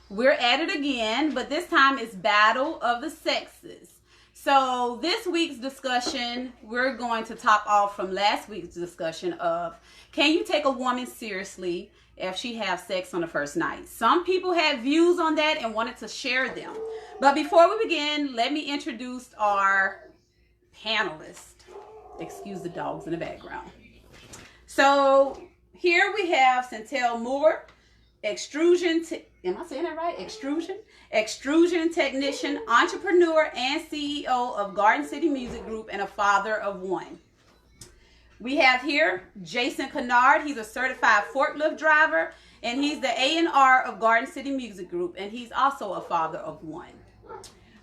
We're at it again, but this time it's Battle of the Sexes. So this week's discussion, we're going to top off from last week's discussion of, can you take a woman seriously if she has sex on the first night? Some people had views on that and wanted to share them. But before we begin, let me introduce our panelists. Excuse the dogs in the background. So here we have Centel Moore, am I saying that right? Extrusion technician, entrepreneur, and CEO of Garden City Music Group, and a father of one. We have here Jason Kennard. He's a certified forklift driver, and he's the A&R of Garden City Music Group, and he's also a father of one.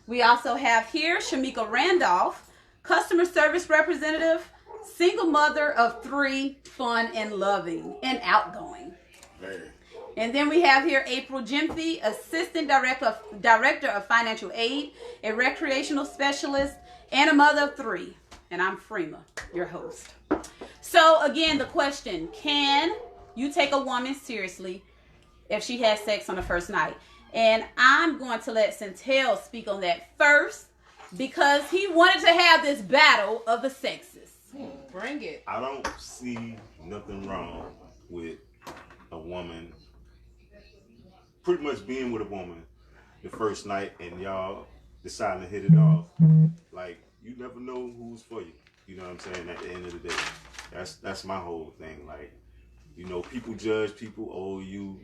We also have here Shamika Randolph, customer service representative, single mother of 3, fun and loving and outgoing. Very. And then we have here April Jimphy, assistant director of financial aid, a recreational specialist, and a mother of 3. And I'm Freema, your host. So again, the question, can you take a woman seriously if she has sex on the first night? And I'm going to let Centel speak on that first, because he wanted to have this battle of the sexes. Bring it. I don't see nothing wrong with a woman pretty much being with a woman the first night and y'all deciding to hit it off. Like, you never know who's for you. You know what I'm saying? At the end of the day, that's my whole thing. Like, you know, people judge people. Oh, you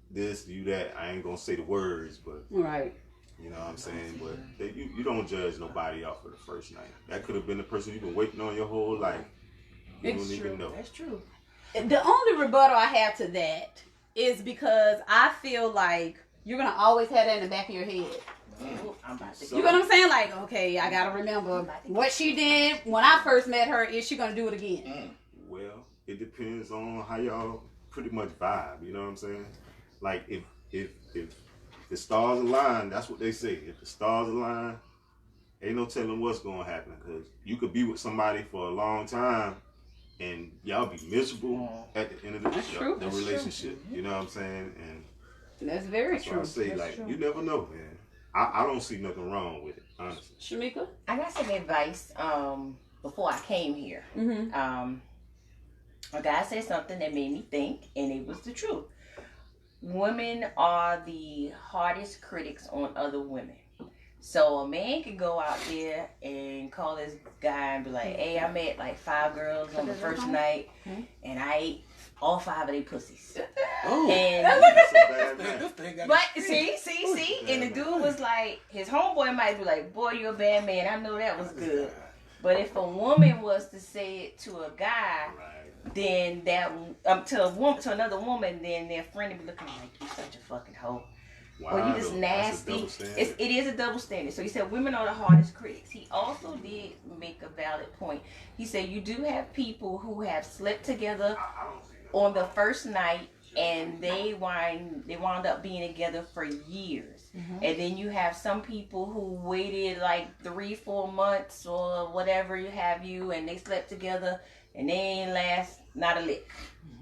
this, you that. I ain't gonna say the words, but Right. you know what I'm saying? But you don't judge nobody off of the first night. That could have been the person you've been waiting on your whole life. You don't even know. That's true. The only rebuttal I have to that is because I feel like you're going to always have that in the back of your head. You know what I'm saying? Like, okay, I got to remember what she did when I first met her. Is she going to do it again? Well, it depends on how y'all pretty much vibe. You know what I'm saying? Like, if the stars align, that's what they say. If the stars align, ain't no telling what's going to happen. Because you could be with somebody for a long time and y'all be miserable at the end of the relationship. True. You know what I'm saying? And that's very true. I say, that's like, true. You never know, man. I don't see nothing wrong with it, honestly. Shamika? I got some advice before I came here. Mm-hmm. A guy said something that made me think, and it was the truth. Women are the hardest critics on other women. So a man can go out there and call this guy and be like, hey, I met like 5 girls on the first night, and I ate all 5 of their pussies. Oh, and this thing got but see, and the dude was like, his homeboy might be like, boy, you're a bad man. I know that was good. But if a woman was to say it to a guy, then that to another woman, then their friend would be looking like, you such a fucking hoe. Wow, or you just nasty. It is a double standard. So he said women are the hardest critics. He also did make a valid point. He said you do have people who have slept together on the first night and they wound up being together for years. Mm-hmm. And then you have some people who waited like 3-4 months or whatever you have you, and they slept together and they ain't last not a lick.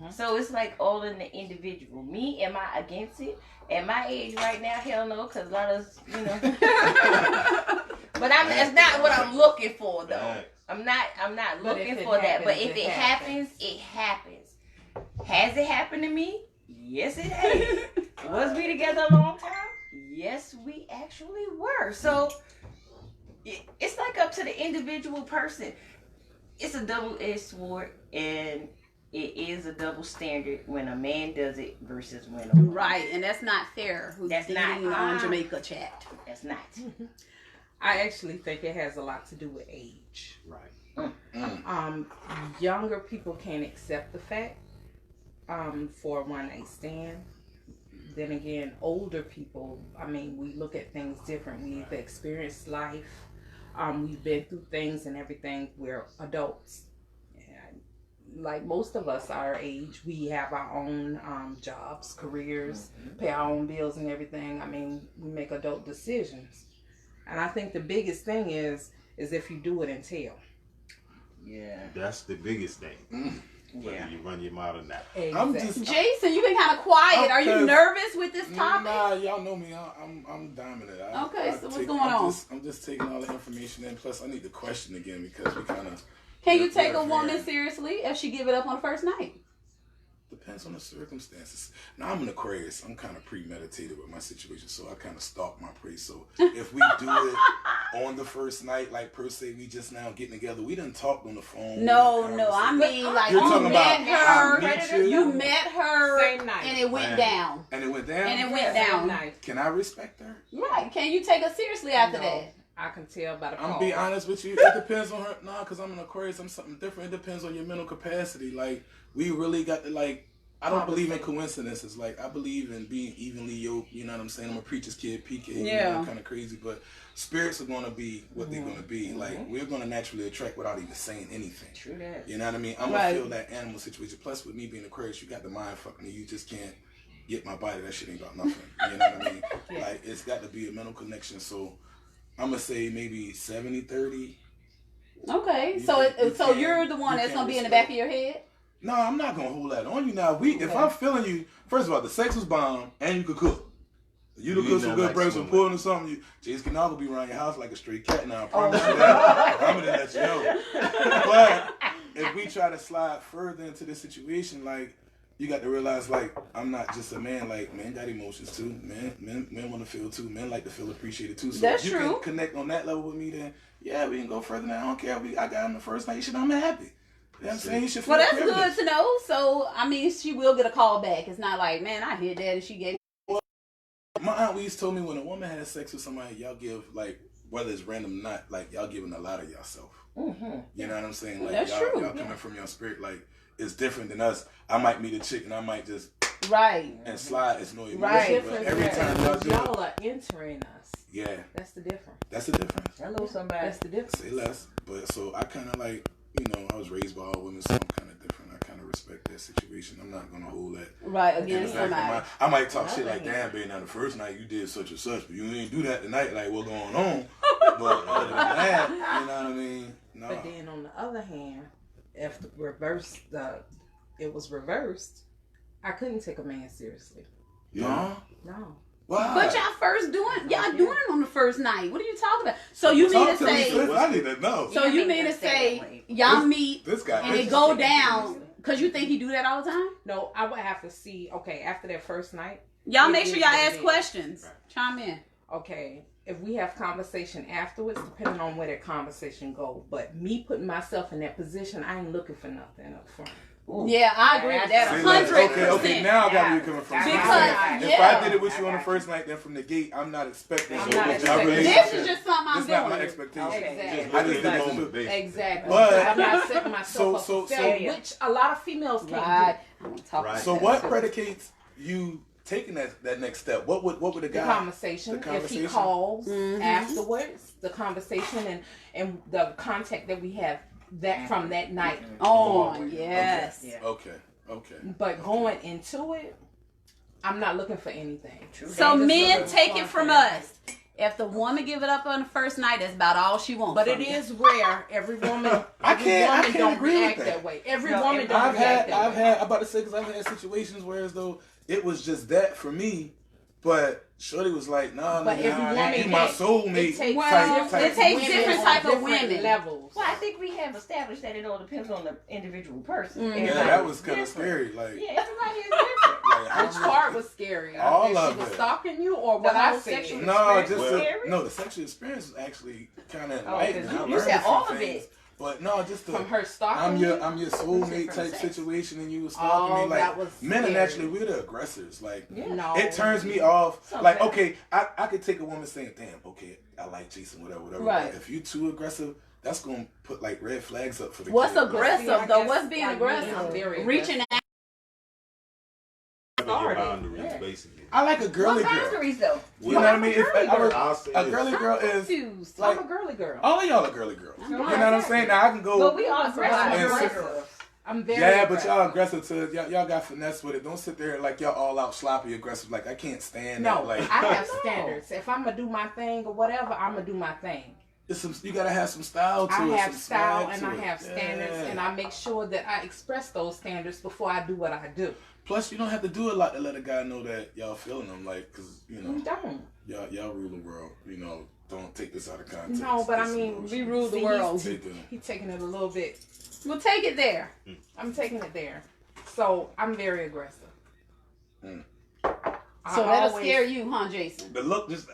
Mm-hmm. So it's like all in the individual. Me, am I against it? At my age right now, hell no, because a lot of, but that's not what I'm looking for, though. I'm not looking for that. But if it happens, it happens. Has it happened to me? Yes, it has. Was we together a long time? Yes, we actually were. So it's like up to the individual person. It's a double-edged sword, and it is a double standard when a man does it versus when a woman. Right, and that's not fair. That's not on Jamaica chat. That's not. I actually think it has a lot to do with age. Right. Younger people can't accept the fact for a one-night stand. Then again, older people, we look at things different. We've experienced life. We've been through things and everything. We're adults. Like most of us our age, we have our own jobs, careers, pay our own bills and everything. We make adult decisions. And I think the biggest thing is if you do it and tell. Yeah. That's the biggest thing. whether you run your mouth or not. I'm Exactly. just Jason, you've been kind of quiet. Are you Because- nervous with this topic? Nah, y'all know me. I'm dominant. Okay, so what's going on? I'm just taking all the information in. Plus, I need to question again because we kind of. Can you take a woman seriously if she give it up on the first night? Depends on the circumstances. Now, I'm an Aquarius. I'm kind of premeditated with my situation, so I kind of stalk my prey. So if we do it on the first night, like per se, we just now getting together. We done talked on the phone. No, I mean like You're you talking met about her, I meet you. you met her, Same night. and it went Man. down. And it went down. And it went Same down. night. Can I respect her? Right? Can you take her seriously after No, that? I can tell by the I'm call. be honest with you. It depends on her. Nah, because I'm an Aquarius. I'm something different. It depends on your mental capacity. Like, we really got to, like, I don't believe in coincidences. Like, I believe in being evenly yoked. You know what I'm saying? I'm a preacher's kid, PK. You Yeah. know, I'm kind of crazy. But spirits are going to be what they're going to be. Like, we're going to naturally attract without even saying anything. True that. You know what I mean? I'm Right. going to feel that animal situation. Plus, with me being Aquarius, you got the mind fucking me. You just can't get my body. That shit ain't about nothing. You know what I mean? Yeah. Like, it's got to be a mental connection. So, I'm going to say maybe 70-30. Okay, You so can- you so can- you're the one you that's can gonna be in the respect. back of your head. No, I'm not gonna hold that on you now. If I'm feeling you, first of all, the sex was bomb, and you could cook. You You could cook some know, good like breakfast, some swimming. pudding or something. Jason Canal will be around your house like a stray cat now. I promise you that. I'm gonna let you know. But if we try to slide further into this situation, like, you got to realize, like, I'm not just a man. Like, men got emotions too. Men want to feel too. Men like to feel appreciated too. So That's if you true. can connect on that level with me, then yeah, we can go further. Now I don't care. I got him the first night. Shit, I'm happy. You know what I'm saying? You should feel Well, that's privileged. good to know. So I mean, she will get a call back. It's not like, man, I hit that and she gave. My aunt Louise told me when a woman has sex with somebody, y'all give, like, whether it's random or not, like, y'all giving a lot of yourself. Mm-hmm. You know what I'm saying? Like, That's y'all, true, y'all coming from your spirit, like, it's different than us. I might meet a chick and I might just Right. and slide. It's no emotion. Right. But every time y'all do y'all it, are entering us. yeah, That's the difference. that's the difference. Hello, somebody. That's the difference. Say less. But so I kind of like, you know, I was raised by all women, so I'm kind of different. I kind of respect that situation. I'm not gonna hold that. Right in the against back of somebody. I might talk shit like, damn, baby, now the first night you did such and such, but you ain't do that tonight. Like, what's going on? But other than that, you know what I mean? No. But then on the other hand, if the it was reversed, I couldn't take a man seriously. No? No. Why? But y'all doing it on the first night. What are you talking about? So you mean to Talk me, say, sis. I need to know. so Yeah, you I mean to think that's say, that way. y'all meet This guy. and it go down because you think he do that all the time? No, I would have to see, okay, after that first night, Y'all It make is sure y'all what it ask is. questions. Chime in. okay, if we have conversation afterwards, depending on where that conversation go. But me putting myself in that position, I ain't looking for nothing up front. Yeah, I agree with that See, 100%. okay, now I got where you're coming from. Because, if yeah. I did it with you on the first night, then from the gate, I'm not expecting. I'm so not y'all expecting. This is just something I'm It's not my doing. expectation. Exactly. Just I look just at like the to moment, do- basically. Exactly. But- I'm not setting myself up so- for failure, so- which a lot of females can't Right. I'm gonna talk Right. about So that. what predicates you taking that next step? What would the do. guy? The conversation, The if he conversation? calls Mhm. afterwards, the conversation and the contact that we have that from that night. On, yes. Yeah. Okay. But going into it, I'm not looking for anything. So They just men looking take for it from that. us. If the woman give it up on the first night, that's about all she wants. But from it you. is rare. Every woman, I every can't woman don't agree with react that. that way. Every No, woman don't I've react that way. I'm about to say, because I've had situations where as though it was just that for me, but Shorty was like, nah, But every woman you my can't- soulmate. It takes Well, type it takes shit. different on type of different women. levels. Well, I think we have established that it all depends on the individual person. Mhm. Yeah, Everybody that is was kind of different. scary. Like, Yeah, everybody is different. like, Which part was scary? All If of she was it. stalking you, or The what I whole said? sexual no, experience just was the, scary? no, the sexual experience was actually kind of Oh, enlightening. 'cause I you learned said a few all of things. it. But no, just the From her stalking I'm you? your soulmate from type sex. situation, and you was stalking Oh, me. Like that was men are scary. naturally we're the aggressors. Like Yeah. No. it turns me off. Sometimes. Like okay, I could take a woman saying, "Damn, okay, I like Jason, whatever." Right. But if you too aggressive, that's gonna put like red flags up for the What's kid. aggressive See, I though? guess, What's being like me, I'm aggressive? very Reaching out. Having your Started. boundaries, Yeah. basically. I like a girly What girl. boundaries though? You know what I mean? If girly girl. I'll say a this. girly girl is Confused. like- I'm a girly girl. all of y'all are girly girls. You know what I'm Exactly. saying? Now I can go. But we all aggressive. I'm And aggressive. I'm very Yeah, but aggressive. y'all aggressive to y'all got finesse with it. Don't sit there like y'all all out sloppy aggressive. Like I can't stand No, that. Like I have standards. If I'm gonna do my thing or whatever, I'm gonna do my thing. you gotta have some style to it. I have some style swag and to I it. have standards, Yeah. and I make sure that I express those standards before I do what I do. Plus, you don't have to do a lot to let a guy know that y'all feeling him, like, cause you know, You don't. y'all rule the world. You know, don't take this out of context. No, but I This mean, emotion. We rule the See, world. Take the- He's taking it a little bit. We'll take it there. I'm taking it there. So I'm very aggressive. Mm. I So that'll always- scare you, huh, Jason? The look just.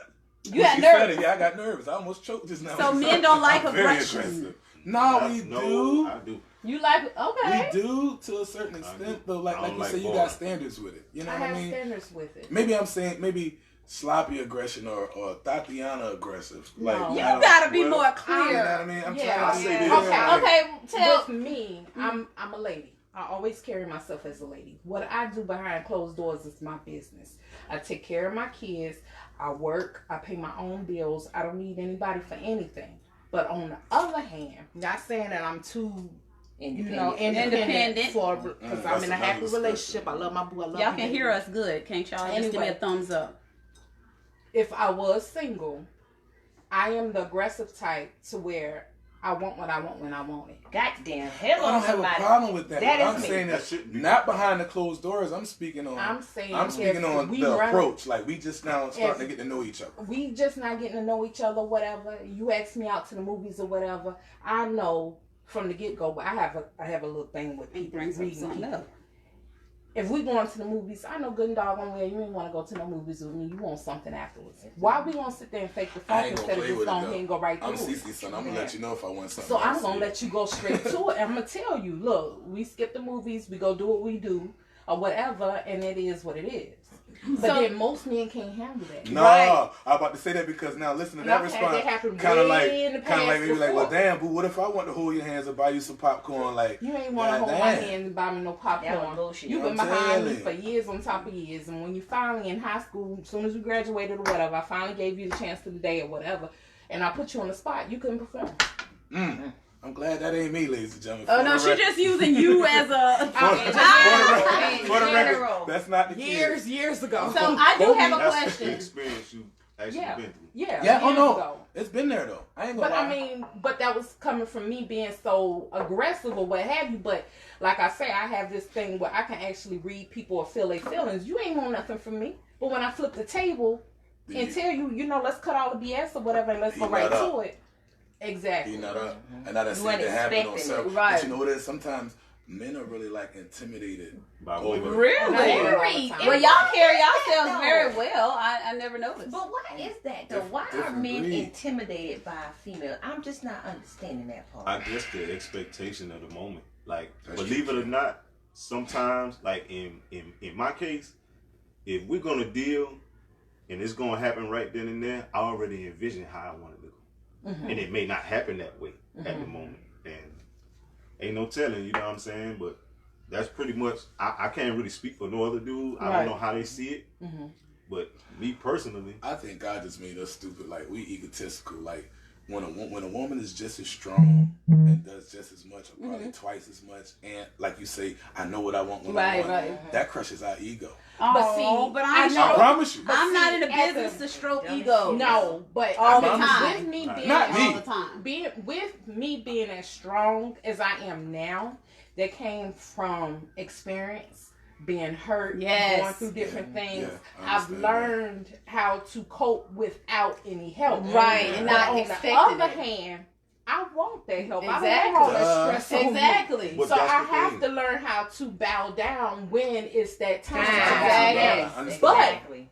You when got she said nervous. it, yeah, I got nervous. I almost choked just now. So men don't like I'm very aggression. aggressive. No, we No, do. I do. You like, okay. We do to a certain I extent, do. though. Like I like don't you like say, you boring. got standards with it. You know I what I have mean? standards with it. Maybe I'm saying maybe sloppy aggression or Tatiana aggressive. Like No. You I don't- gotta be well, more You know clear. what I mean? I'm Yeah. trying to say Yeah. this. Okay. like, Okay, tell. With me, I'm a lady. I always carry myself as a lady. What I do behind closed doors is my business. I take care of my kids. I work. I pay my own bills. I don't need anybody for anything. But on the other hand, not saying that I'm too, independent Independent. for because I'm That's in a another happy discussion. relationship. I love my boo. I love Y'all my can baby. hear us good, can't y'all? Just give me a Anyway. thumbs up. If I was single, I am the aggressive type to where I want what I want when I want it. Goddamn, I hello don't have a somebody. problem with that. That But is I'm me. saying That that shouldn't be. not behind the closed doors. I'm speaking on. I'm saying I'm speaking if on we the run- approach. Like we just now starting If- to get to know each other. We just not getting to know each other, whatever. You ask me out to the movies or whatever. I know from the get go, but I have a little thing with He people brings up reading something people. up. If we going to the movies, I know good and doggone well you ain't want to go to no movies with me. You want something afterwards. Why we gonna sit there and fake the I funk ain't gonna instead of play just with it, go though. ahead and go right I'm through it? Cece, son. I'm gonna let you know if I want something. So else. I'm gonna let you go straight to it. I'm gonna tell you, look, we skip the movies, we go do what we do or whatever, and it is what it is. But So- then most men can't handle that. No, Right. I'm about to say that because now listen to And that I've had response. that happen Kind of way in the like, kind of like past maybe like, well, before. damn, boo. What if I want to hold your hands and buy you some popcorn? Like, You ain't want to hold my goddamn. hand and buy me no That was popcorn. bullshit. You've been I'm behind me telling for years on top of years, and when you finally in high school, as soon as we graduated or whatever, I finally gave you the chance to the day or whatever, and I put you on the spot. You couldn't perform. I'm glad that ain't me, ladies and gentlemen. Oh For no, the she record. just using you as a. For the record, General. that's not the case. Years ago. So I do have a That's the question. experience you actually Yeah. been through. Yeah, oh years no, ago. it's been there though. I ain't gonna But lie. I mean, but that was coming from me being so aggressive or what have you. But like I say, I have this thing where I can actually read people or feel their feelings. You ain't want nothing from me. But when I flip the table and tell you, you know, let's cut all the BS or whatever and let's go He right not to it. Exactly. You know that, and I done You seen weren't that happen on expecting several. it. Right. But you know what it is? Sometimes men are really like intimidated By over. women. Really? Very. Well, y'all carry Why yourselves though? very well. I never noticed. But why is that though? Why are Different men breed. intimidated by a female? I'm just not understanding that part. I guess the expectation of the moment. Like, That's believe true. it or not, sometimes, like in my case, if we're gonna deal and it's gonna happen right then and there, I already envision how I want it to go, and it may not happen that way at the moment, and ain't no telling. You know what I'm saying? But that's pretty much. I can't really speak for no other dude. I Right. don't know how they see it, but me personally, I think God just made us stupid. Like we egotistical. Like when a woman is just as strong and does just as much, or probably twice as much, and like you say, I know what I want when I Right, want. right. That crushes our ego. But see, Oh, but I I'm, know- I promise you. I'm not in the see, at business the- to stroke Dumb ego. No, but All I the mean, time. with me being Not me. All the time. with me being as strong as I am now, that came from experience, being hurt, Yes. going through different things. Yeah, I I've understand learned how to cope without any help. Right, and But not on expecting the other it. hand, I want that help. Exactly. I don't want all that stress on me. Exactly. But So that's I the have thing. to learn how to bow down when it's that time. to bow Exactly. down. I understand. Exactly.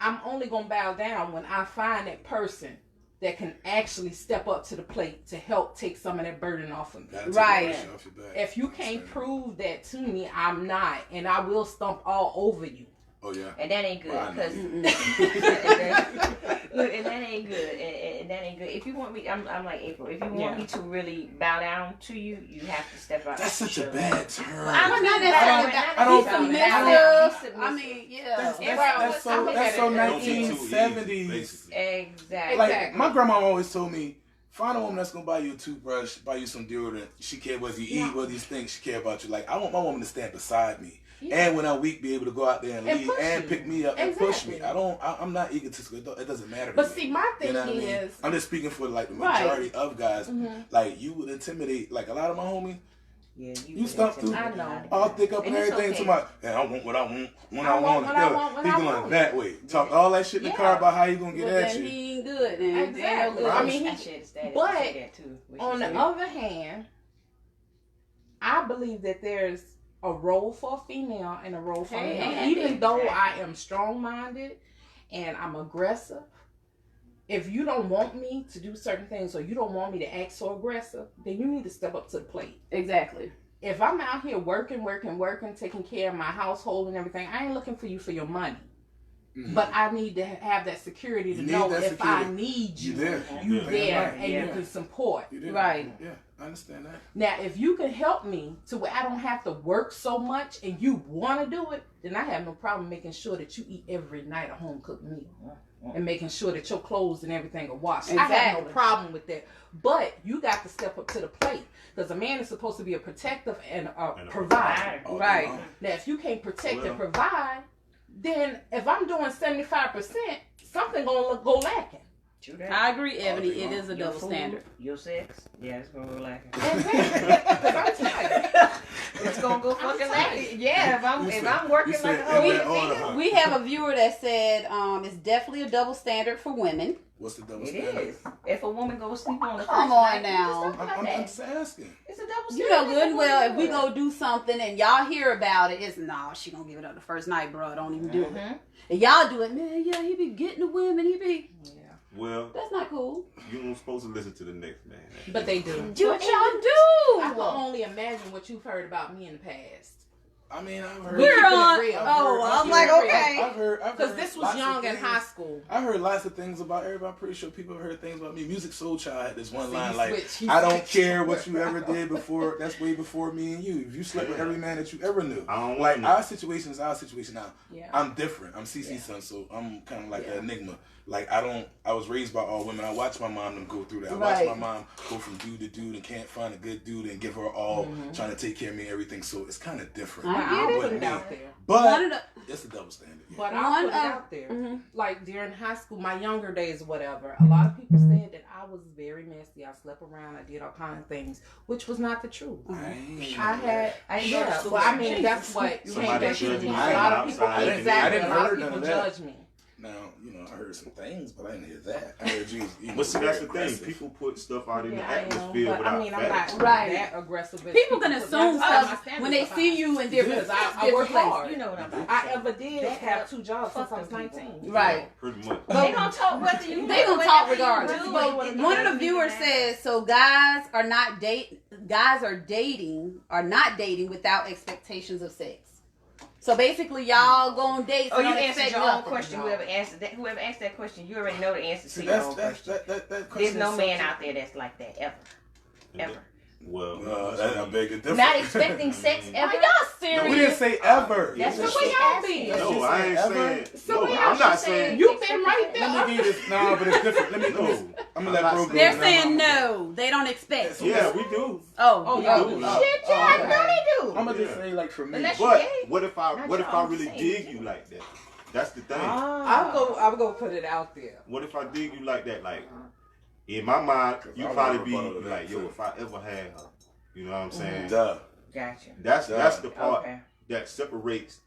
I'm only gonna bow down when I find that person that can actually step up to the plate to help take some of that burden off of me. Gotta take Right. the pressure off your back. If you can't Understand. prove that to me, I'm not, and I will stomp all over you. Oh yeah. And that ain't good. Well, I know. 'Cause- and that ain't good. And that ain't good. If you want me, I'm like April. If you want Yeah. me to really bow down to you, you have to step out. That's such a bad term. I'm not I necessarily don't- I I don't- be I don't- submissive. I mean, yeah. That's Well, so I look that's at so it- don't be too easy, 1970s. basically. Exactly. Like Exactly. my grandma always told me, find a woman that's gonna buy you a toothbrush, buy you some deodorant. She care whether you eat, whether you stink. She care about you. Like I want my woman to stand beside me and when I'm weak, be able to go out there and lead push and you. pick me up and push me. Exactly. I'm not egotistical. It doesn't matter. But to me. see, my thing You know what I mean? is, I'm just speaking for like the Right. majority of guys. Like you would intimidate like a lot of my homies. Yeah, You stuck to I know. all thick up and And it's everything okay. to my. And I want what I want when I I want want. what I want when He I going want. that way. Talk all that shit in the Yeah. car about how you gonna get Well, at then you. he ain't good. Then. Exactly. Ain't no good. I mean, I shared the status. but I said that too. What she on the said. other hand, I believe that there's a role for a female and a role for a male. Even though I am strong-minded and I'm aggressive, if you don't want me to do certain things or you don't want me to act so aggressive, then you need to step up to the plate. Exactly. If I'm out here working, taking care of my household and everything, I ain't looking for you for your money. Mhm. But I need to have that security to You need know that if I security. need You you, there? you Yeah. there, Right. and Yeah. you can support. You did. Right. Yeah, I understand that. Now, if you can help me to where I don't have to work so much and you want to do it, then I have no problem making sure that you eat every night a home cooked meal and making sure that your clothes and everything are washed. I have Exactly. no problem with that. But you got to step up to the plate because a man is supposed to be a protective and a provider. All Right. day long. Now, if you can't protect Well. and provide, then if I'm doing 75%, something gonna go lacking. True that. I agree, Ebony. All day It is a Your double food, standard. Your sex, yeah, it's gonna go lacking. Because I'm tired. It's gonna go fucking I'm lacking. Yeah, You if said- I'm working you like said a in hoe, that order, nigga, huh? We have a viewer that said it's definitely a double standard for women. What's the double it standard? is. If a woman goes sleep on the Come first on night, now. it's something I'm like just that. asking. It's a double standard. You know good and It's a well if woman we do go it. do something and y'all hear about it, it's nah, she gonna give it up the first night, bro. Don't even do it. Mhm. And y'all do it, man. Yeah, he be getting the women. He be. Well, That's not cool. you ain't supposed to listen to the next man. But they do. Do what y'all I can do. only imagine what you've heard about me in the past. I mean, I've heard. We're keeping it on. real. Oh, I've I'm like, heard- okay. I've heard. Because this was lots of young in things. high school. I heard lots of things about everybody. I'm pretty sure people have heard things about me. Music Soul Child had this one See, line he like, switched. He "I don't switched. care what you ever did before. That's way before me and you. If you slept with every man that you ever knew, I don't like know. our situation is our situation now. Yeah. I'm different. I'm CC's son, so I'm kind of like an enigma. Like I was raised by all women. I watched my mom them go through that. I watched Right. my mom go from dude to dude and can't find a good dude and give her all, trying to take care of me and everything. So it's kind of different. I I'll get it. put it Me. out there. One But of the. it's a double standard. Yeah. But I'll One put it of- out there. Mhm. Like during high school, my younger days, whatever, a lot of people said that I was very messy. I slept around. I did all kinds of things, which was not the truth. I ain't I had. I ain't go to school. Well, I mean, that's what Somebody came judging back. you A lot from of people, outside. exactly. I didn't a lot heard of none people of that. judge me. Now, I heard some things, but I didn't hear that. I heard you. But see, that's the very thing. aggressive. People put stuff out in the Yeah, I am, atmosphere but without I mean, I'm facts. not Right. that aggressive. As People can put. assume That's why my stuff standards when they are see high. you in different, Because I different work places. hard. You know what I'm talking I ever did That have 2 jobs since fuck I was them people. 19. Right. Pretty much. They gonna talk whether you. They gonna whatever talk you regardless. do, But it one of the doesn't viewers matter. says, so guys are not not dating without expectations of sex. So basically, y'all go on dates. Oh, and you don't answered expect your own nothing. question. No. Whoever asked that question, you already know the answer to See, your that's own that's question. that There's question. no is man something- out there that's like that ever. Well, I beg to differ. Not expecting sex Are ever. y'all No, serious? we didn't say ever. That's So what where she's y'all asking. been? No, She I said ain't ever. saying. So No, where I'm y'all not she saying. You've been right there. Let me give you this. Nah, but it's different. Let me. No. I'm gonna let bro go. They're Now saying I'm- no. They don't expect. Yeah, we do. Oh, y'all do. do. Shit, yeah, I know they do. I'm gonna just Yeah. say like for me. Unless But gay. what if I Not really y'all, I'm dig saying. you like that? That's the thing. I'm gonna put it out there. What if I dig you like that? Like in my mind, you probably be rebuttal to that, like, yo, too. if I ever had her, you know what I'm saying? Duh. Gotcha. That's the part Okay. that separates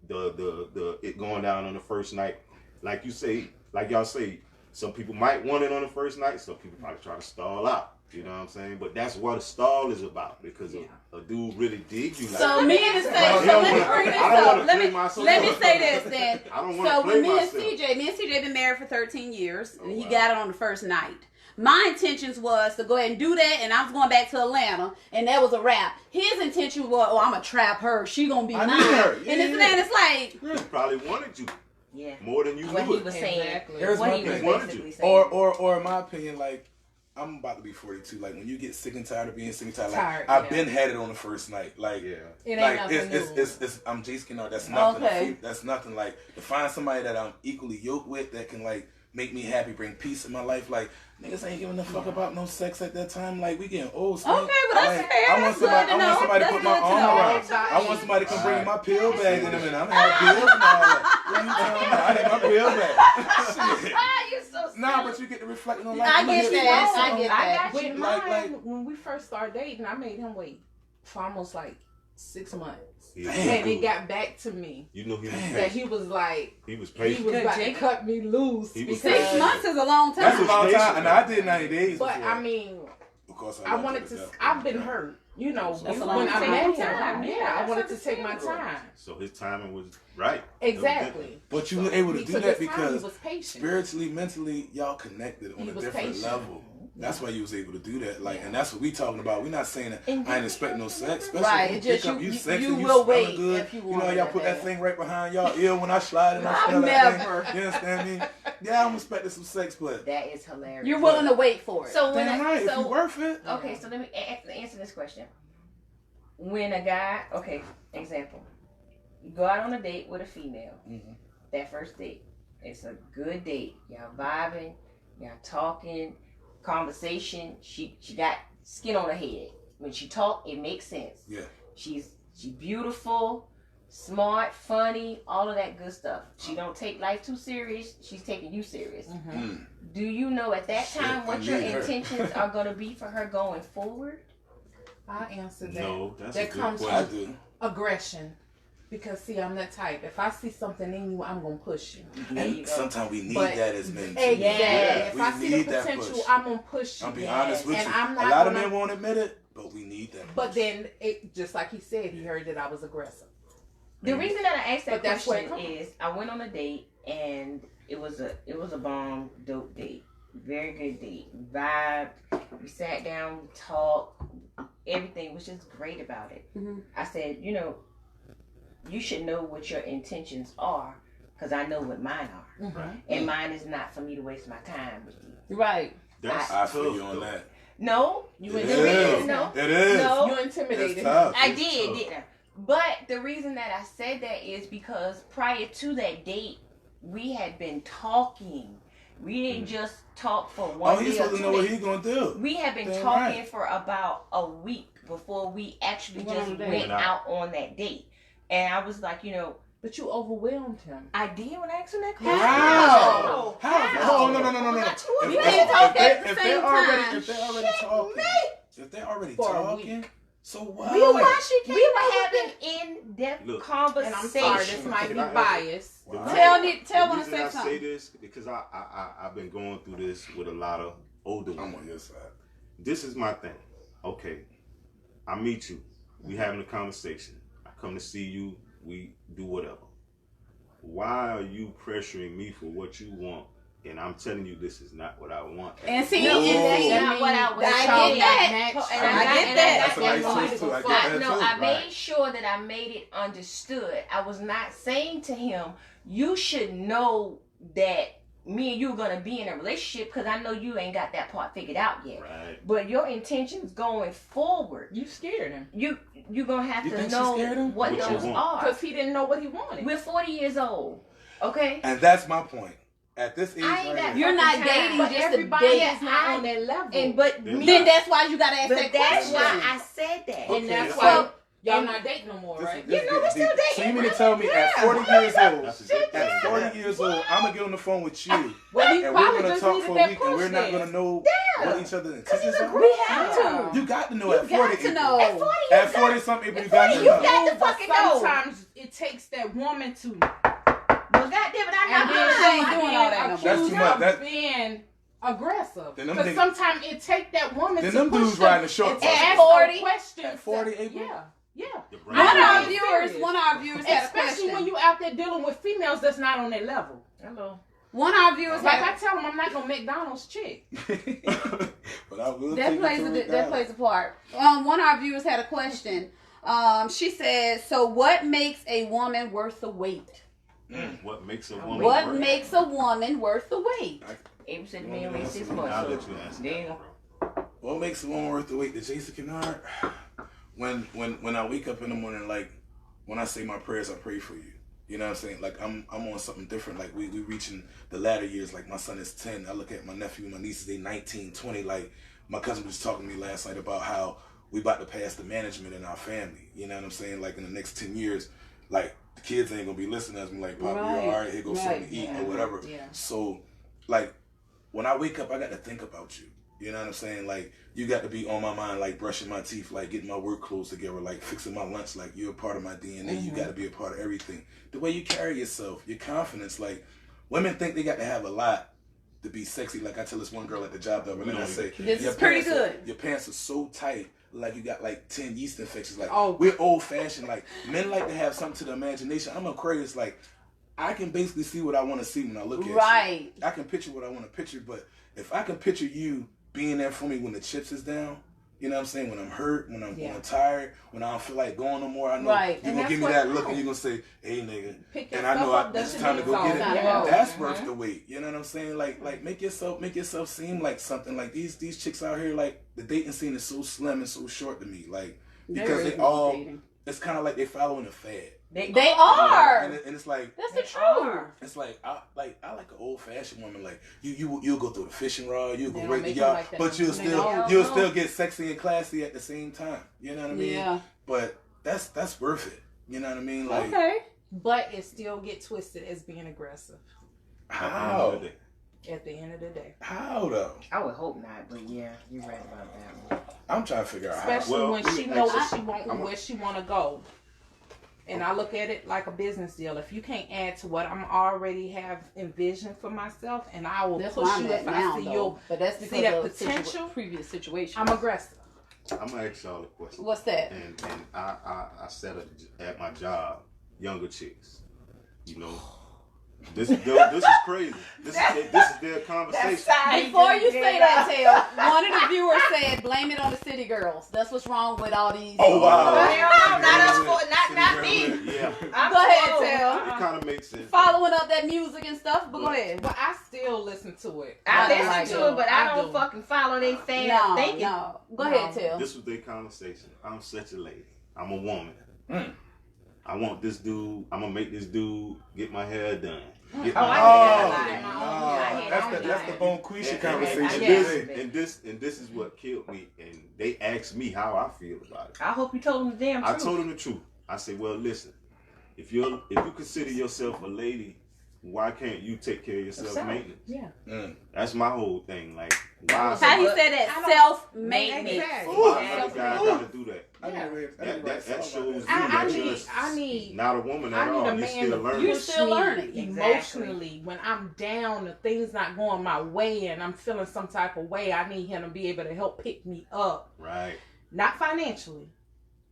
the it going down on the first night. Like you say, like y'all say, some people might want it on the first night. Some people probably try to stall out. You know what I'm saying? But that's what a stall is about because a dude really dig you like So that. me and say, Well, so let me I bring this don't wanna up. Let play me myself. let me say this then. I don't want So to play with me and myself. CJ been married for 13 years, and he wow. got it on the first night. My intentions was to go ahead and do that, and I was going back to Atlanta, and that was a wrap. His intention was, oh, I'm gonna trap her. She gonna be I mine. need her. And Yeah, this and that. It's like, He probably wanted you Yeah. more than you What knew he it. was saying. Exactly. Here's What my he was thing. basically saying. Or in my opinion, like I'm about to be 42. Like when you get sick and tired of being sick and tired, like Tired, I've yeah. been had it on the first night. Like Yeah. It ain't like nothing new. it's I'm Jay Skinner. That's nothing. Okay. That's nothing. Like to find somebody that I'm equally yoked with that can like make me happy, bring peace in my life. Like, niggas ain't giving a fuck about no sex at that time. Like, we getting old. Okay, well, that's like, fair. I want somebody to put my arm around. I want somebody to come bring my pill bag in a minute. I'm gonna have pills and all that. What you telling me? I need my pill bag. Shit. You're so silly. Nah, but you get to reflect on life. I get that. I get I that. got you. With mine, when we first started dating, I made him wait for almost like 6 months. Yeah. And it got back to me You know he was that patient. he was like, He was he patient. was Good, about to Jake. cut me loose. He was because, 6 months is a long time. That's a long Patient. time. And I did 90 days. But before. I mean, Of course, I wanted to. I've been hurt. You know, That's a when long I time. met Time. him, Yeah, I wanted to that's take my understandable. time. So his timing was right. Exactly. But you were able to He do took that his time, he because was patient. spiritually, mentally, y'all connected on He a was different patient. level. That's why you was able to do that. Like, and that's what we talking about. We're not saying that And I ain't expecting no sex. Especially Right, if it you just- pick up, you- sexy, you you will smelling wait good. if you You want know, it y'all that put that bad. thing right behind y'all ear when I slide and I I smell that never. thing. You understand me? Yeah, I'm expecting some sex, but That is hilarious. You're willing to wait for it. So when damn right, if you worth it. okay, so let me answer this question. When a guy, okay, example, you go out on a date with a female. Mhm. That first date, it's a good date. Y'all vibing, y'all talking, conversation. She got skin on her head. When she talk, it makes sense. Yeah. She's beautiful, smart, funny, all of that good stuff. She don't take life too serious. She's taking you serious. Mm. Do you know at that Shit, time I what your need her. intentions are going to be for her going forward? I answered that. No, that's That a good comes Well, I question. do. Aggression. Because see, I'm that type. If I see something in you, I'm gonna push you. There you And go. sometimes we need But- that as men. too. Exactly. Yeah, If I see the need that potential, push. I'm gonna push you. I'll be honest with And you. I'm A not lot of gonna- men won't admit it, but we need that. But push. then, it just like he said, he heard that I was aggressive. The reason that I asked that But that's where it question comes. is I went on a date and it was a bomb dope date. Very good date. Vibed. We sat down, we talked. Everything was just great about it. Mhm. I said, you should know what your intentions are because I know what mine are. Right. And mine is not for me to waste my time with you. Right. That's I feel tough, you on though. that. No, You It intimidated. is. No. It is. No. You intimidated. It's tough. I It's did, tough. didn't I? But the reason that I said that is because prior to that date, we had been talking. We didn't just talk for one Oh, he's day or supposed to 2 know what days. he's gonna do. We had been Damn talking right. for about a week before we actually Went just on a date. went out on that date. And I was like, But you overwhelmed him. I did when I asked him that question. How? How? Oh, no. Not you. If We they- didn't talk if at they- the if same they're already- time. If they're already talking, if they're already For a talking, week. so what? We were having in-depth Look. conversation. And I'm sorry, this might be Can I- biased. The Tell reason- when the to reason say I something. say this because I've been going through this with a lot of older I'm women. on your side. This is my thing. Okay, I meet you. We having a conversation. I come to see you. We do whatever. Why are you pressuring me for what you want? And I'm telling you, this is not what I want. And see, No, and that's see, not what I was I saying. get that. Match. And I get and that. got That's a nice point. twist, too. I get I that, know. too. I Right. made sure that I made it understood. I was not saying to him, "You should know that me and you are gonna be in a relationship," because I know you ain't got that part figured out yet. Right. But your intentions going forward, You scared him. you gonna have You to think she know scared him? what What you those want. are. Because he didn't know what he wanted. We're 40 years old. Okay. And that's my point. At this age, I ain't right got here, You're not fucking time. dating But just to everybody date. is not on that level. But Then me, Then that's why you gotta ask but that that's question. why I said that. Okay, and that's that's why all. y'all not dating no more, right? This You know, we're still deep. So you dating. mean to tell me at Yeah. 40 years old, That's a good thing. at 40 years old, I'm gonna get on the phone with you, Well, he and we're probably gonna just talk needed for a that week, push and we're not then. gonna know Yeah. what each other's Because intentions he's a are. we Yeah. have to. You got to know You at 40. got to know. At 40, you At got- 40 something, people, you 40, got to you know. got to But fucking know. sometimes it takes that woman to. Well, goddamn it, I'm And not then I ain't she doing all that no more. That's accused too much. of That- being aggressive. Then them Because niggas- sometimes it take that woman Then to them push dudes them riding the short and bus. ask At 40? them questions. At 40, April? Yeah. Yeah. Your brain- One of our I'm viewers, serious. one of our viewers had a Especially when question. you out there dealing with females that's not on their level. Hello. One of our viewers Like had I tell them, I'm not gonna McDonald's chick. But I will that take plays it to a McDonald's. that plays a part. One of our viewers had a question. She said, "So what makes a woman worth the wait? What makes a woman What work? makes a woman worth the wait?" April said to me only 6 months. I'll So let you answer. damn. What makes a woman worth the wait? The Jason Kennard? When I wake up in the morning, like, when I say my prayers, I pray for you. You know what I'm saying? Like I'm on something different. Like we reaching the latter years. Like my son is 10. I look at my nephew and my nieces, they 19, 20. Like my cousin was talking to me last night about how we about to pass the management in our family. You know what I'm saying? Like in the next 10 years, like the kids ain't gonna be listening to us and be like, Papa, you're all right, here goes something to eat or whatever. Yeah. So like when I wake up, I got to think about you. You know what I'm saying? Like, you got to be on my mind, like brushing my teeth, like getting my work clothes together, like fixing my lunch. Like, you're a part of my DNA. You got to be a part of everything. The way you carry yourself, your confidence. Like, women think they got to have a lot to be sexy. Like, I tell this one girl at the job the other night, I say, this is pretty good. Your pants are so tight, like you got like 10 yeast infections. Like, we're old fashioned. Like, men like to have something to the imagination. I'm Aquarius. Like, I can basically see what I want to see when I look at you. Right. I can picture what I want to picture, but if I can picture you being there for me when the chips is down, you know what I'm saying? When I'm hurt, when I'm tired, when I don't feel like going no more, I know you're going to give me that look and you're going to say, hey, nigga. And I know it's time to go get it. That's worth the wait. You know what I'm saying? Like make yourself seem like something. Like these chicks out here, like the dating scene is so slim and so short to me. Like, because they all, it's kind of like they following a fad. They are. And it's like, that's the truth. It's like I like an old fashioned woman. Like you'll go through the fishing rod, you'll go They right don't to make y'all, them like that. but you'll still get sexy and classy at the same time. You know what I mean? Yeah. But that's worth it. You know what I mean? Like, Okay. But it still get twisted as being aggressive how? at the end of the day. How though? I would hope not, but yeah, you're right about that one. I'm trying to figure out Especially how. when she knows what she want and where she want to go. And I look at it like a business deal. If you can't add to what I'm already have envisioned for myself, and I will That's push where I'm you at if now, I see though. you. But that's see because that of potential? previous situation. I'm aggressive. I'm gonna ask y'all a question. What's that? And I set up at my job, younger chicks. You know, this is crazy. This is their conversation. Before you say that, Tail, one of the viewers said, "Blame it on the city girls." That's what's wrong with all these. Oh wow! Not me. Yeah, Go ahead, Tail. it kind of makes sense. Following up that music and stuff, but go ahead. But I still listen to it. I Like, listen to it, but I don't do. fucking follow they fans thinking. No. Go ahead, Tail. This was their conversation. I'm such a lady. I'm a woman. Mm. I want this dude. I'm gonna make this dude get my hair done. Get Oh, my I hair hear that. That's the Bonquisha And conversation. this is what killed me. And they asked me how I feel about it. I hope you told them the damn I truth. told them the truth. I said, well, listen, if you consider yourself a lady, why can't you take care of your self-maintenance? Yeah. That's my whole thing. Like, why? How you say that? Self-maintenance. Exactly. Why the guy gotta do that? That shows you that you're not a woman at all. You're still learning. You're still learning. Emotionally, when I'm down and things not going my way and I'm feeling some type of way, I need him to be able to help pick me up. Right. Not financially,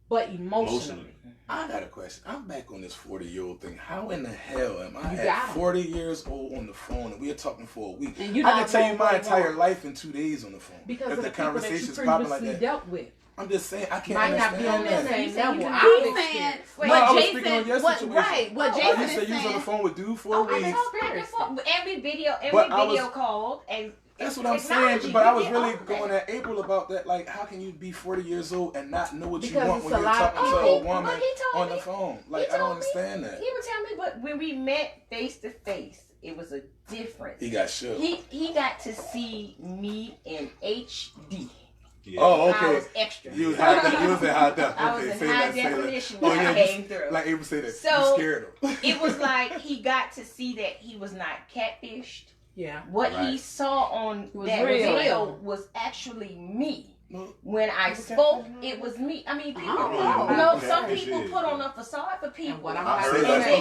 but emotionally. I got a question. I'm back on this 40-year-old thing. How in the hell am I You at got 'em. 40 years old on the phone and we're talking for a week? And you I not can tell you doing my what you entire want. life in 2 days on the phone. Because if of the the people that you conversation's popping like previously that. dealt with. I'm just saying, I can't Might not be on understand the that. same level. He's I've saying experienced. what No, I was Jason, speaking on your what, situation. right? What Oh, Jason you is said you was on the saying. phone with dude for a week. Every video But I was- called and That's what I'm technology, saying, but I we was did really all that. going at April about that. Like, how can you be 40 years old and not know what you Because want it's when a you're lot of talking to people. a woman But he told on the me. phone? He Like, I don't told me. understand that. He would tell me, but when we met face to face, it was a difference. He got shook. He got to see me in HD. Yeah. Oh, I okay. was extra. You was high def. You was in high def. I was Okay, in say high that, say that. definition Oh when yeah, I came through. like April say that. So, you scared him. It was like he got to see that he was not catfished. Yeah. What he Right. saw on Was that real. video was actually me. Well, When I was spoke, catfishing? it was me. I mean, people. I don't know. No, What some catfish people is. put on a facade for people, And what I'm I not heard saying that. is-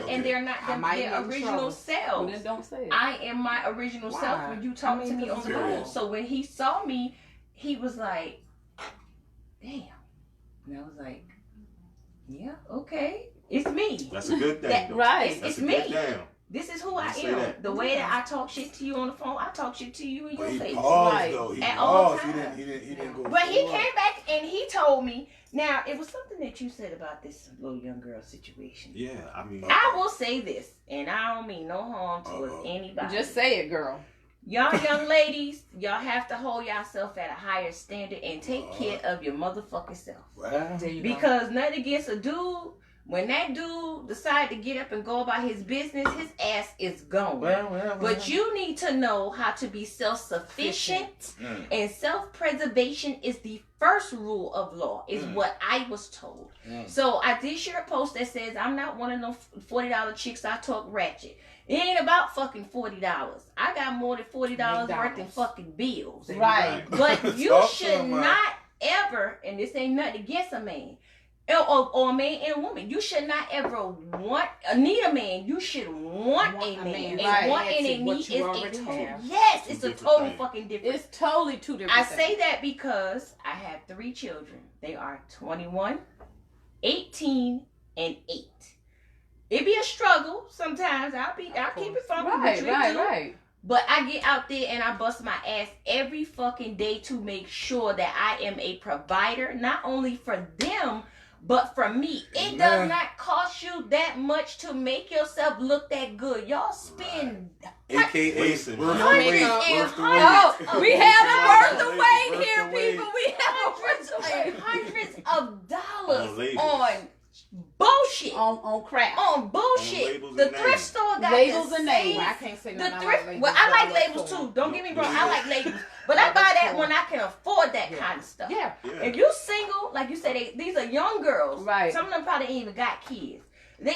Okay. and they're not I might their get in original trouble. Well, selves. then don't say it. I am my original Why? self when you talk to me on the Serious. phone. So when he saw me, he was like, damn. And I was like, yeah, okay. It's me. That's a good thing. That- though. right. That's It's a me. good damn. This is who I Say am. that. The way that I talk shit to you on the phone, I talk shit to you in But your he face. paused Right. though. He At all paused. He times. didn't go. But he full on. came back and he told me. Now, it was something that you said about this little young girl situation. Yeah, I mean, I will say this, and I don't mean no harm towards anybody. Just say it, girl. Y'all young ladies, y'all have to hold yourself at a higher standard and take care of your motherfucking self. Wow. There you go. Because nothing against a dude, When that dude decide to get up and go about his business, his ass is gone. But you need to know how to be self-sufficient, and self-preservation is the first rule of law, is what I was told. So I did share a post that says, I'm not one of them $40 chicks I talk ratchet. It ain't about fucking $40. I got more than $40 worth in fucking bills. Right. But you should not ever, and this ain't nothing against a man, or a man and a woman, you should not ever need a man. You should want a man. Right. And want and a need is a total, yes, it's a total fucking difference. It's totally two different I things. say that because I have 3 children. They are 21, 18, and 8. It be a struggle sometimes. I'll keep it funky with you too. Right. But I get out there and I bust my ass every fucking day to make sure that I am a provider, not only for them, but for me. It does not cost you that much to make yourself look that good. Y'all spend AKA Wasting worth money. the wait. hundreds Worth and the wait. Oh, we have a worth the wait Worth here, the wait. people. We have a worth the wait. hundreds of dollars On labels. on bullshit. On crap. On bullshit. labels The and thrift names. store got Labels the and same- names. Well, I can't say The nothing thrift. about labels. Well, I like but I labels like too. Don't get me wrong. I Yeah. like labels, but I buy that when I can afford that kind of stuff. Yeah. Yeah. If you single, like you said, these are young girls. Right. Some of them probably ain't even got kids.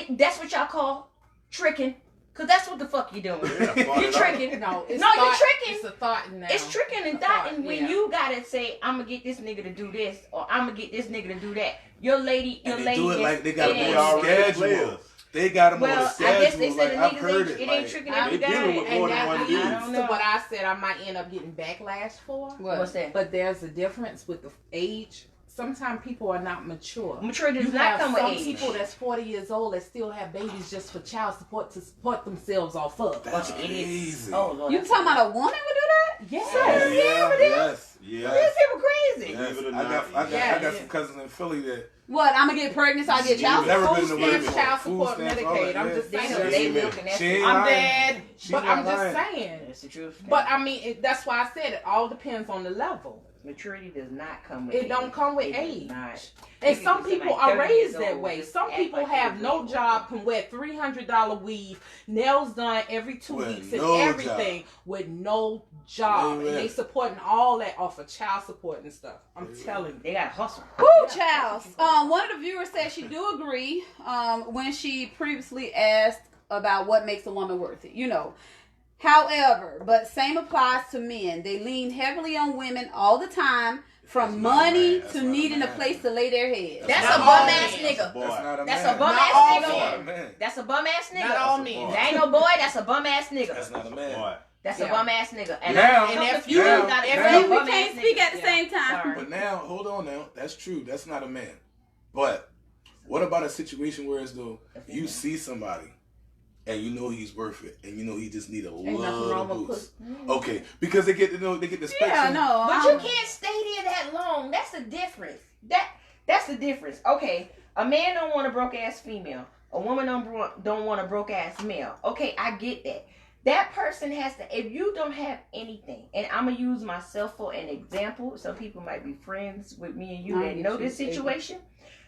That's what y'all call tricking, cause that's what the fuck you doing. Yeah, You're bought it up. tricking. No, it's No, you're thought, tricking. It's a thought now. It's tricking and A thought, thought, and when yeah. you gotta say, I'm gonna get this nigga to do this, or I'm gonna get this nigga to do that. Your lady And they do it is- like they got it a ain't- more already schedule. players. They got them on Well, a I schedule. guess they said Like, the I've niggas heard ain't, it. it ain't Like, tricking they every dealing day. with And more than that one leads dude. I don't know. to what I said I might end up getting backlash for. What's that? But there's a difference with the age. Sometimes people are not mature. Maturity You does not have come with some age. people that's 40 years old that still have babies just for child support to support themselves off of. That's Bunch of idiots. crazy. Oh Lord. You talking about a woman would do that? Yes. Yes. These Yes. people crazy. Yes. Believe it or I not, got yeah. some cousins in Philly that What? I'm gonna get pregnant, so I get child Never support. been to Food work stamps, for child food support, stamps, all Medicaid. that, I'm yeah. just They saying. know they milking that She ain't shit. I'm lying. dead. She's But not I'm just lying. saying. That's the truth. But I mean, that's why I said it all depends on the level. Maturity does not come with It age. don't come with It does age. not. And You some can be people somebody are 30 years raised that old, way. just Some act people like have you're no legal. job, can wear $300 weave, nails done every 2 With weeks, and no everything with no job. Amen. And they supporting all that off of child support and stuff. I'm telling you. They got to hustle. Woo, child. One of the viewers said she do agree when she previously asked about what makes a woman worth it. You know. However, but same applies to men. They lean heavily on women all the time, from That's not a money man. That's to not a needing a man. place to lay their head. That's Not a all bum men. ass nigga. Boy. That's not a That's man. a bum Not ass all nigga. That's not a men. man. That's a bum ass nigga. Not all That's a men. boy. That ain't no boy. That's a bum ass nigga. That's not a man. Boy. That's Yeah. a bum ass nigga. And Now- I, And if you you- got if a you- We bum can't ass speak nigga. at the same time. Sorry. But now, hold on now. That's true. That's not a man. But what about a situation where as though you see somebody and you know he's worth it and you know he just need a Ain't nothing little wrong with boost? Mm. Okay, because they get to know, they get the spectrum. Yeah, no. But you can't stay there that long. That's the difference. That's the difference. Okay, a man don't want a broke ass female. A woman don't want a broke ass male. Okay, I get that. That person has to. If you don't have anything, and I'm gonna use myself for an example. Some people might be friends with me and you I that get know you, this baby. situation.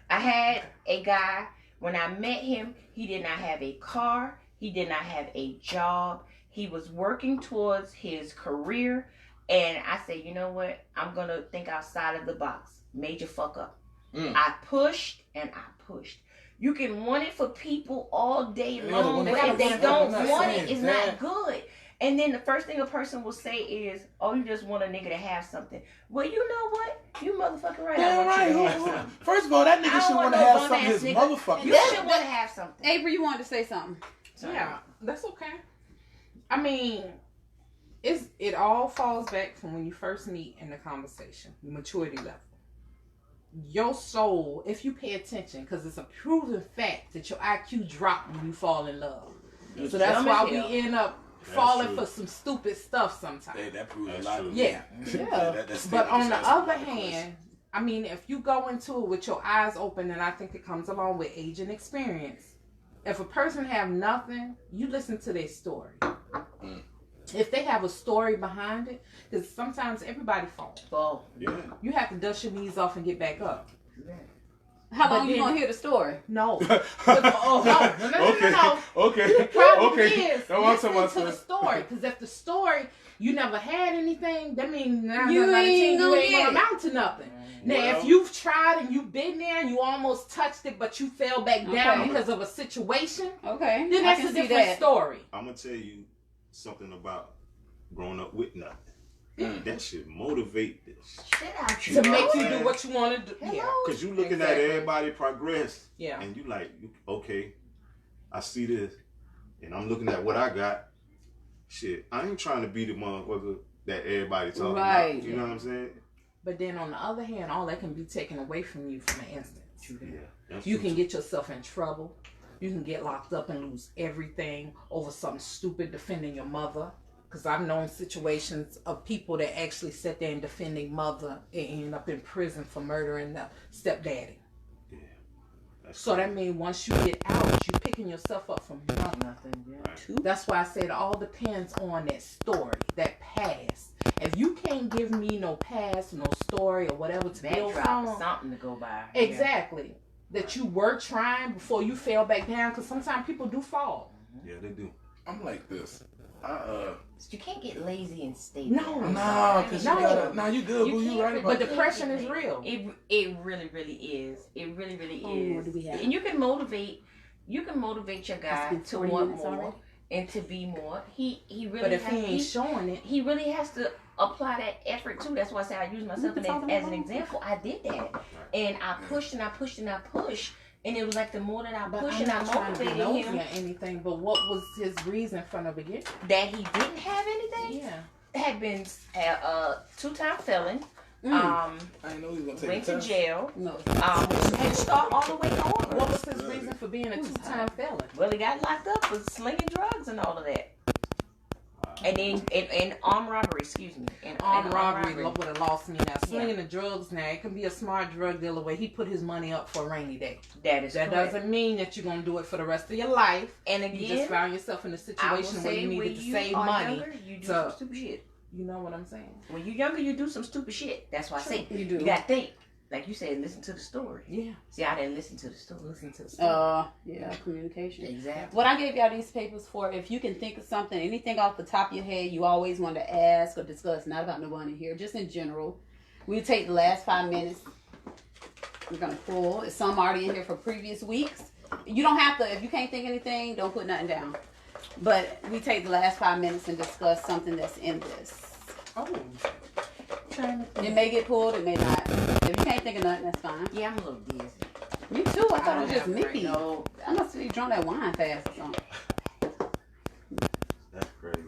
I had a guy when I met him. He did not have a car. He did not have a job. He was working towards his career. And I said, you know what? I'm going to think outside of the box. Major fuck up. Mm. I pushed and I pushed. You can want it for people all day Yeah, long, they but gotta if they want it. don't I'm not want saying it, it's that. not good. And then the first thing a person will say is, oh, you just want a nigga to have something. Well, you know what? You motherfucking right. I Damn want right. you to have Hold on. something. First of all, that I nigga don't should want want to no have bum something ass his nigga. motherfucker. You should want to have something. Avery, you wanted to say something. Yeah, that's okay. I mean, it all falls back from when you first meet in the conversation, the maturity level. Your soul, if you pay attention, because it's a proven fact that your IQ drops when you fall in love. So that's dumb why as we hell. end up That's falling true. for some stupid stuff sometimes. Hey, that proves That's a lot. true. Yeah. That But statement on the just answered a lot other of questions. hand, I mean, if you go into it with your eyes open, and I think it comes along with age and experience. If a person have nothing, you listen to their story. Mm. If they have a story behind it, because sometimes everybody falls. Well, Yeah. You have to dust your knees off and get back up. How But long you then- gonna hear the story? No. Okay. No. Okay. The problem Okay. is, That's what I'm talking listen about, to the sis. story. Because if the story, you never had anything, that means You ain't gonna gonna get it. amount to nothing. Now, Well- if you've tried and you've been there and you almost touched it, but you fell back down Okay. because of a situation, Okay. then I that's can a see different that. story. I'm gonna tell you something about growing up with nothing. Mm. That should motivate this. Shit out You To know make what you I'm do saying? what you want to do. Yeah. Cause you looking Exactly. at everybody progress, Yeah. and you like, okay, I see this, and I'm looking at what I got. Shit, I ain't trying to be the motherfucker that everybody talking Right. about. You know what I'm saying? But then on the other hand, all that can be taken away from you from an instance. Yeah. That's You true, can too. get yourself in trouble. You can get locked up and lose everything over something stupid defending your mother. Because I've known situations of people that actually sit there and defend their mother and end up in prison for murdering the stepdaddy. That's So true. that means once you get out, you're picking yourself up from nothing. Nothing. Yeah. Right. That's why I said it all depends on that story, that past. If you can't give me no past, no story, or whatever to build Backdrop, from, something to go by. exactly, that you were trying before you fell back down, because sometimes people do fall. Yeah, they do. I'm like this. You can't get lazy and stay. No. there. I'm Nah, sorry. cause No. you gotta. Nah, you good, You boo. You can't right really- about But that. depression is real. It really, really is. It really, really Oh, is. what do we have? And you can motivate your guy been to 40 want minutes more already? and to be more. He really But if has, he ain't showing it, he really has to apply that effort too. That's why I say I use myself been talking as an about example. I did that, and I pushed and I pushed and I pushed, and it was like the more that I but pushed I'm and I not trying to be motivated nosy him or anything. But what was his reason from the beginning? that he didn't have anything. Yeah. Had been a 2-time felon. Mm. I didn't know he was gonna take Went a to test. jail. No. And start all the way over. What was his reason for being a two-time felon? Well, he got locked up for slinging drugs and all of that. And then, and armed robbery, excuse me. And Armed robbery would have lost me now. Slinging the drugs now, it can be a smart drug dealer where he put his money up for a rainy day. That is That correct. doesn't mean that you're going to do it for the rest of your life. And You just again, found yourself in a I will situation where say you when needed to you save are money. younger, you do So- some stupid shit. You know what I'm saying? When you're younger, you do some stupid shit. That's why I say You do. you gotta think. Like you said, listen to the story. Yeah. See, I didn't listen to the story. Listen to the story. Yeah, communication. Exactly. What I gave y'all these papers for, if you can think of something, anything off the top of your head you always want to ask or discuss, not about nobody here, just in general. We'll take the last 5 minutes. We're going to pull. Some already in here for previous weeks. You don't have to, if you can't think of anything, don't put nothing down. But we take the last 5 minutes and discuss something that's in this. Oh. It may get pulled, it may not. If you can't think of nothing, that's fine. Yeah, I'm a little dizzy. Me too. I thought it was just don't have me. No, I must have drunk that wine fast or something. That's crazy.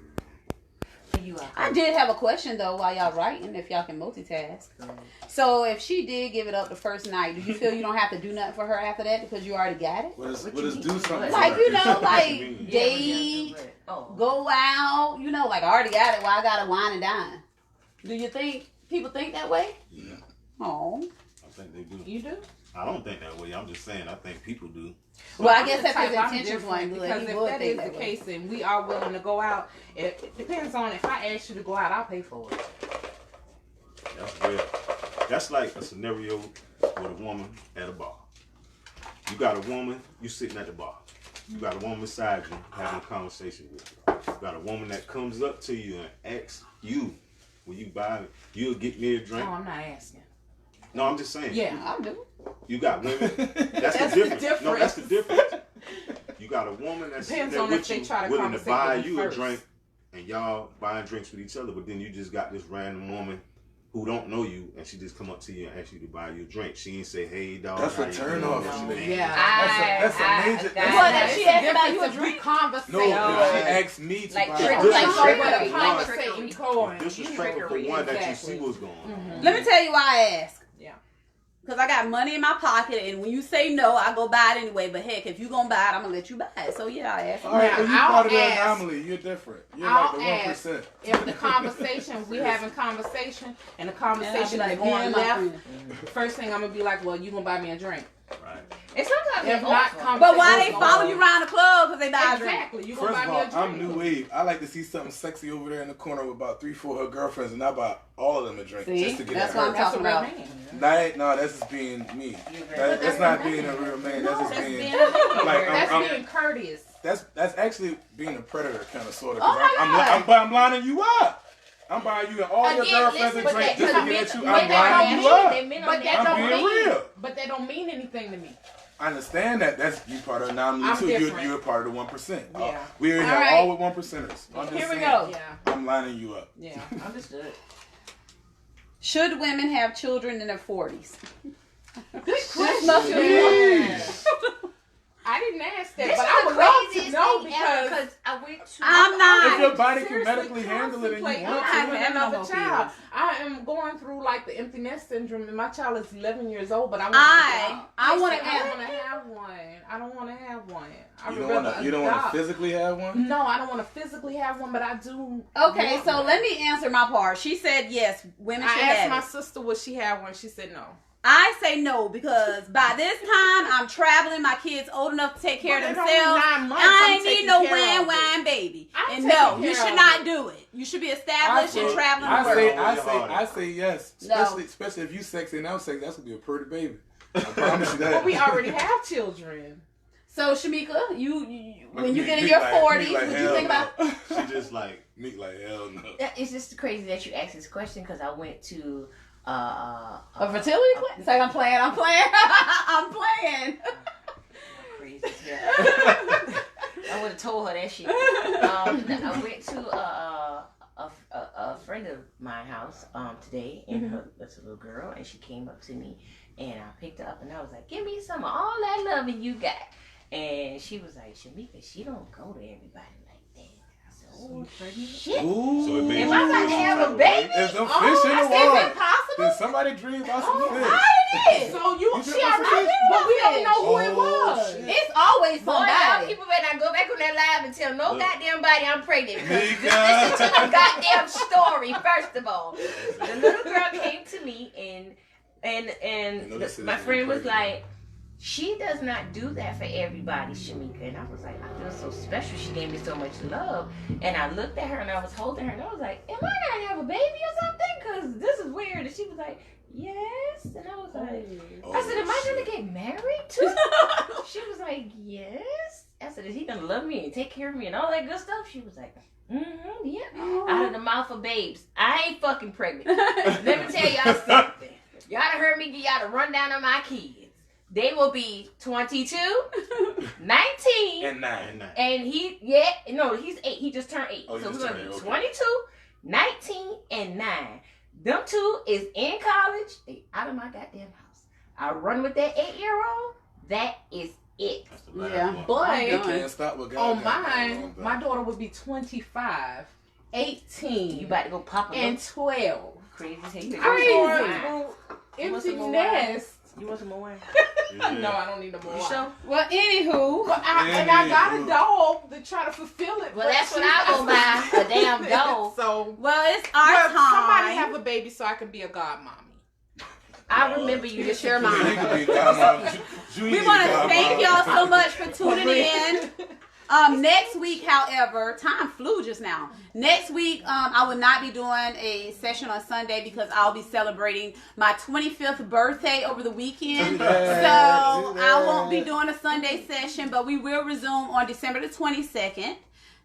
for you out I did have a question though while y'all writing, if y'all can multitask. So if she did give it up the first night, do you feel you don't have to do nothing for her after that because you already got it? What is What what you is mean? do something? Like, for you her? know, What like you mean? date, Oh, go out, you know, like I already got it, why I gotta wine and dine? Do you think people think that way? Yeah, Oh, I think they do. You do? I don't think that way. I'm just saying I think people do. well, I I'm guess the if his type, I'm intentions different, weren't good, because he if would that think is that the way. case and we are willing to go out, it depends on if I ask you to go out, I'll pay for it. That's real. That's like a scenario with a woman at a bar. You got a woman, you sitting at the bar. You got a woman beside you having a conversation with you. You got a woman that comes up to you and asks you, will you buy it? You'll get me a No, drink. I'm not asking. No, I'm just saying. Yeah. I do. You got women. That's, That's the the difference. No, that's the difference. You got a woman that's sitting Depends there on with if they you, try to willing to conversate buy with you you a first. drink, and y'all buying drinks with each other. But then you just got this random woman who don't know you, and she just come up to you and ask you to buy you a drink. She ain't say, "Hey, dog." That's how a you turn doing?" off This for and me. that. Yeah. That's a major. Well, if It's she the asked about difference you a if we drink? conversate. No, No. if she asks me to Like buy trick- her. like Like straight with a up. conversating going. Disrespectful for one that you see what's going on. Let me tell you why I ask. Yeah. Because I got money in my pocket, and when you say no, I go buy it anyway. But heck, if you gonna buy it, I'm gonna let you buy it. So yeah, I ask. All right, Now, well, you I'll part of the ask- anomaly. You're different. You're I'll like the 1%. ask if the conversation, we having conversation, and the conversation And I'll is be like, going "Yeah, my left, friend." the first thing I'm going to be like, well, you going to buy me a drink. Right. And sometimes If it's not, awesome. But why they Conversations follow on- you around the club? Because they buy a drink. Exactly. You gonna First buy of me a all, drink? I'm new wave. I like to see something sexy over there in the corner with about 3-4 her girlfriends, and I buy all of them a drink See? just to get That's at what her. I'm That's a talking real about. man. No, that's just being me. But That's not being a real man. That's just That's being being a like That's I'm, being courteous. that's actually being a predator, kind of sort of. Oh my God. I'm lining you up. I'm buying you and all your girlfriends a listen, drink but just that- to get at you. but I'm that lining don't you mean- up. they mean on But that that I'm don't being mean. real. But that don't mean anything to me. I understand that. That's you part of the anomaly I'm too. different. You're part of the 1%. Yeah. We're in All here right. all with 1%ers. I'm just Here we saying, go. Yeah. I'm lining you up. Yeah. Understood. Should women have children in their 40s? Good Jeez. I didn't ask that, This but is I the would love to craziest know thing ever because I went to. I'm not. If your body can seriously medically handle it and you contemplate want having to, have no another more child. kids. I am going through like the empty nest syndrome, and my child is 11 years old. But I I want want to. to I have. don't want to have one. I don't want to have one. I you would don't want rather to. You don't want to adopt. physically have one. No, I don't want to physically have one, but I do. Okay, want so one. let me answer my part. She said yes, women should I asked have my it. sister would she have one. She said no. I say no because by this time I'm traveling. My kids old enough to take care of But themselves. it's only 9 months. I I'm ain't need taking no care of it. wham baby. I'm And taking no, you care should of not it. do it. You should be established and traveling the I world. say, world. I say yes. No. Especially if you sexy and I'm sexy, that's gonna be a pretty baby. I promise you that. But we already have children. So Shamika, you when you Me- get in me your like- 40s, me like would you hell think no. about? She just like Me like hell no. It's just crazy that you asked this question because I went to A fertility clinic? Say I'm playing. I'm playing. crazy. Yeah. I would have told her that shit. I went to a friend of mine house today, and her that's a little girl, and she came up to me, and I picked her up, and I was like, "Give me some of all that loving you got." And she was like, "Shamika, she don't go to everybody like that." I said, "Oh shit!" Ooh. So it made If you I got feel to some have type a of baby, way. There's some Oh, fish in I the said, is water. it possible? Did somebody dream about some fish? So you, You she did already, fish? but we don't know who it Oh, was. shit. It's always Boy, y'all somebody. people better not go back on that live and tell no Look. goddamn body I'm pregnant. Because Mika. just listen to the goddamn story, first of all. The little girl came to me and know this is my friend was pregnant. like, she does not do that for everybody, Shamika. And I was like, I feel so special. She gave me so much love. And I looked at her and I was holding her and I was like, am I gonna have a baby or something? Because this is weird. And she was like, yes. And I was like, I said, am I gonna get married too? She was like, yes. I said, is he gonna love me and take care of me and all that good stuff? She was like, yeah. Out of the mouth of babes. I ain't fucking pregnant. Let me tell y'all something. Y'all done heard me give y'all the rundown on my kids. They will be 22, 19, And 9. And he's 8. He just turned 8. Oh, he So just we're gonna turned be 8, okay. 22, 19, and 9. Them two is in college. They out of my goddamn house. I run with that 8-year-old. That is it. that's the last Yeah. one. But I'm done. Can't stop what God on got mine, going on, my daughter would be 25, You 18, about to go pop a and little 12. crazy as hell. You I'm Crazy. going You through want empty some more nest. want some more wine? Yeah. No, I don't need no more. You wine. sure? Well, anywho, But I got a dog to try to fulfill it. Well, but that's what she's- I will buy, a damn dog. So, well, it's our well, time. somebody have a baby so I can be a godmommy. I remember you You just share You mine. can be Godmama. We want to thank y'all so much for tuning in. Next week, however, time flew just now. Next week, I will not be doing a session on Sunday because I'll be celebrating my 25th birthday over the weekend. Do So that. I won't be doing a Sunday session, but we will resume on December the 22nd.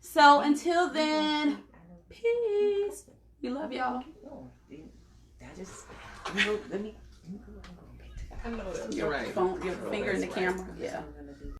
So until then, peace. We love y'all. No, I just let me. I know that's Your right. phone, your finger in the camera. Yeah.